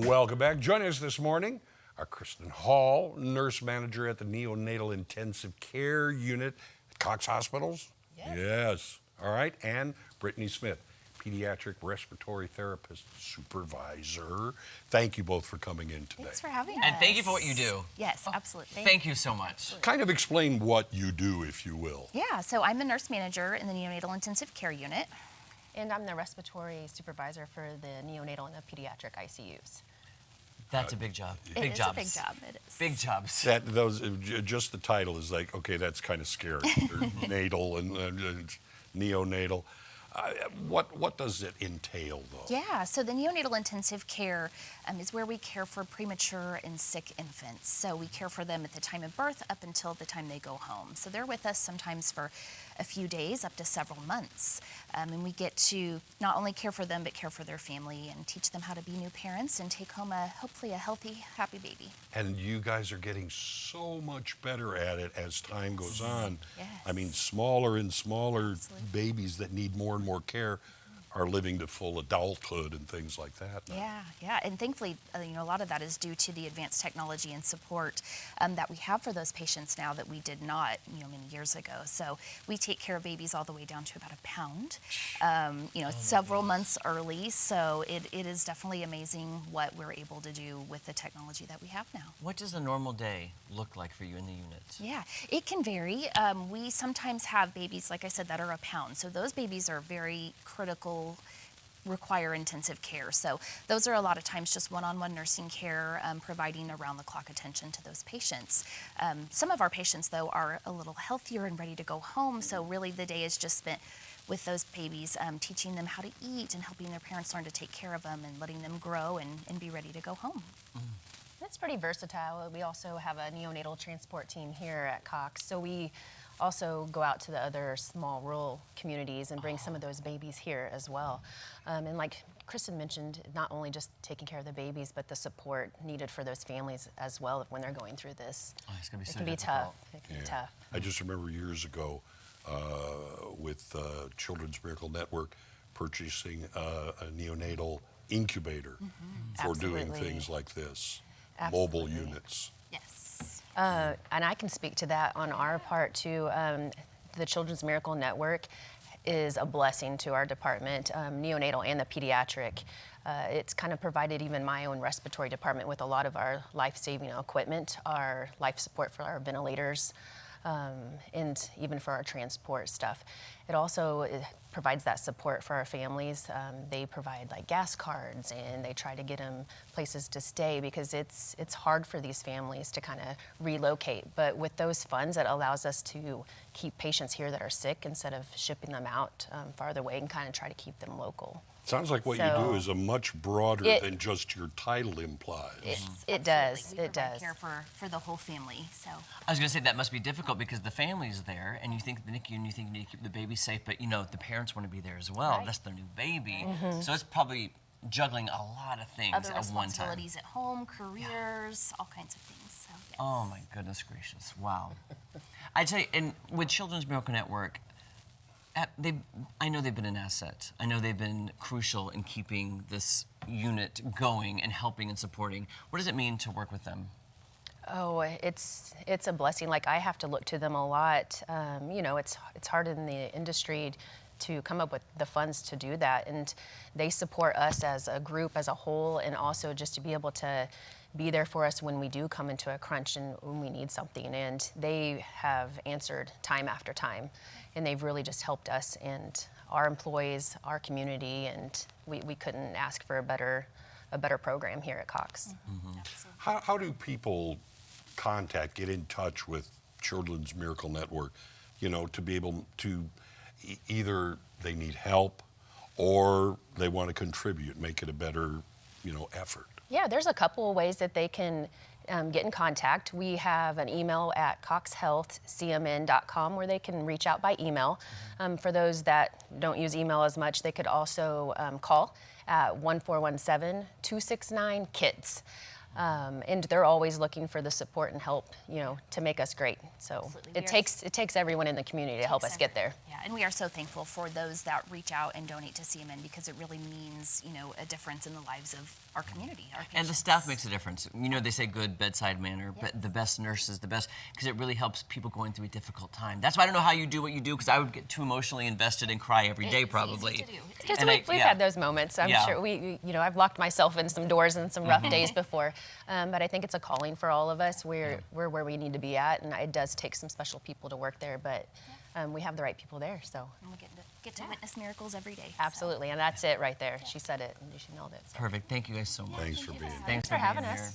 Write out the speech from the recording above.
Welcome back. Joining us this morning are Kristen Hall, nurse manager at the Neonatal Intensive Care Unit at Cox Hospitals. Yes. All right. And Brittany Smith, pediatric respiratory therapist supervisor. Thank you both for coming in today. Thanks for having us. And thank you for what you do. Yes, absolutely. Thank you so much. Kind of explain what you do, if you will. Yeah, so I'm the nurse manager in the Neonatal Intensive Care Unit. And I'm the respiratory supervisor for the neonatal and the pediatric ICUs. That's a big job. It Big is jobs. a big job. It is. Big jobs. Just the title is like, okay, that's kind of scary. Natal and neonatal. What does it entail, though? Yeah, so the neonatal intensive care is where we care for premature and sick infants. So we care for them at the time of birth up until the time they go home. So they're with us sometimes for a few days, up to several months. And we get to not only care for them, but care for their family and teach them how to be new parents and take home hopefully a healthy, happy baby. And you guys are getting so much better at it as time goes on. Yes. I mean, smaller and smaller babies that need more and more care are living to full adulthood and things like that now. Yeah, and thankfully, a lot of that is due to the advanced technology and support that we have for those patients now that we did not, many years ago. So we take care of babies all the way down to about a pound, several months early. So it is definitely amazing what we're able to do with the technology that we have now. What does a normal day look like for you in the unit? Yeah, it can vary. We sometimes have babies, like I said, that are a pound. So those babies are very critical, require intensive care. So those are a lot of times just one-on-one nursing care, providing around-the-clock attention to those patients. Some of our patients, though, are a little healthier and ready to go home. So really the day is just spent with those babies, teaching them how to eat and helping their parents learn to take care of them and letting them grow and be ready to go home. It's pretty versatile. We also have a neonatal transport team here at Cox. So we also go out to the other small rural communities and bring some of those babies here as well. And like Kristen mentioned, not only just taking care of the babies, but the support needed for those families as well when they're going through this. Oh, it's gonna be it so can be difficult. tough. It can be tough. I just remember years ago with Children's Miracle Network purchasing a neonatal incubator for doing Absolutely. things like this, Absolutely. mobile units. Yes. And I can speak to that on our part too. The Children's Miracle Network is a blessing to our department, neonatal and the pediatric. It's kind of provided even my own respiratory department with a lot of our life-saving equipment, our life support for our ventilators, and even for our transport stuff. It also provides that support for our families. They provide like gas cards and they try to get them places to stay because it's hard for these families to kind of relocate. But with those funds, it allows us to keep patients here that are sick instead of shipping them out farther away and kind of try to keep them local. Sounds like what you do is a much broader than just your title implies. It does. We It provide does. care for the whole family. So. I was gonna say that must be difficult because the family's there and you think the NICU and you think you need to keep the baby safe, but the parents want to be there as well. Right. That's their new baby. So it's probably juggling a lot of things Other at one time. responsibilities at home, careers, all kinds of things. So, yes. Oh my goodness gracious, wow. I tell you, and with Children's Miracle Network, I know they've been an asset. I know they've been crucial in keeping this unit going and helping and supporting. What does it mean to work with them? Oh, it's a blessing. Like I have to look to them a lot. It's hard in the industry to come up with the funds to do that, and they support us as a group, as a whole, and also just to be able to be there for us when we do come into a crunch and when we need something. And they have answered time after time, and they've really just helped us and our employees, our community, and we couldn't ask for a better program here at Cox. How do people get in touch with Children's Miracle Network, to be able to either they need help or they want to contribute, make it a better, effort? Yeah, there's a couple of ways that they can get in contact. We have an email at coxhealthcmn.com where they can reach out by email. For those that don't use email as much, they could also call at 1417-269-KIDS. And they're always looking for the support and help, to make us great. So Absolutely. it takes everyone in the community to help us get there. Yeah, and we are so thankful for those that reach out and donate to CMN because it really means, a difference in the lives of our community, our patients. And the staff makes a difference. They say good bedside manner, but the best nurses, the best, because it really helps people going through a difficult time. That's why I don't know how you do what you do, because I would get too emotionally invested and cry every day, probably. It's easy to do. Because we've had those moments. I'm sure I've locked myself in some doors and some rough days before. But I think it's a calling for all of us. We're where we need to be at, and it does take some special people to work there, but we have the right people there. So And we get to witness miracles every day. absolutely, and that's it right there. She said it, and she nailed it. So. Perfect. Thank you guys so much. Thanks for being here. Thanks for having being us. here.